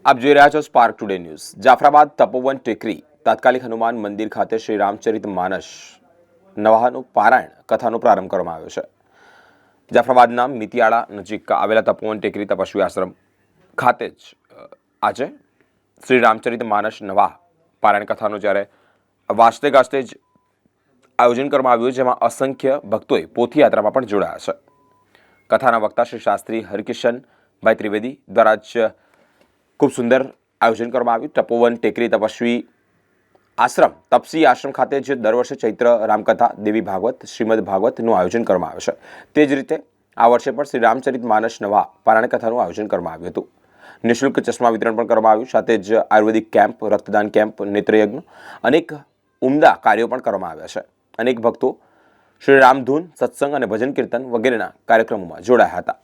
આપ જોઈ રહ્યા છો સ્પાર્ક ટુડે ન્યૂઝ। જાફરાબાદ તપોવન ટેકરી તાત્કાલિક હનુમાન મંદિર ખાતે શ્રી રામચરિત માનસ નવાહનું પારાયણ કથાનો પ્રારંભ કરવામાં આવ્યો છે। જાફરાબાદના મિતિયાળા નજીક આવેલા તપોવન ટેકરી તપસ્વી આશ્રમ ખાતે જ આજે શ્રી રામચરિત માનસ નવા પારાયણ કથાનો જ્યારે વાસ્તે ગાસ્તે જ આયોજન કરવામાં આવ્યું, જેમાં અસંખ્ય ભક્તોએ પોથી યાત્રામાં પણ જોડાયા છે। કથાના વક્તા શ્રી શાસ્ત્રી હરિકિશનભાઈ ત્રિવેદી દ્વારા જ ખૂબ સુંદર આયોજન કરવામાં આવ્યું। તપોવન ટેકરી તપસ્વી આશ્રમ તપસી આશ્રમ ખાતે જ દર વર્ષે ચૈત્ર રામકથા, દેવી ભાગવત, શ્રીમદ ભાગવતનું આયોજન કરવામાં આવે છે। તે જ રીતે આ વર્ષે પણ શ્રી રામચરિત માનસ નવા પારાયણ કથાનું આયોજન કરવામાં આવ્યું હતું। નિઃશુલ્ક ચશ્મા વિતરણ પણ કરવામાં આવ્યું, સાથે જ આયુર્વેદિક કેમ્પ, રક્તદાન કેમ્પ, નેત્રયજ્ઞ, અનેક ઉમદા કાર્યો પણ કરવામાં આવ્યા છે। અનેક ભક્તો શ્રી રામધૂન, સત્સંગ અને ભજન કીર્તન વગેરેના કાર્યક્રમોમાં જોડાયા હતા।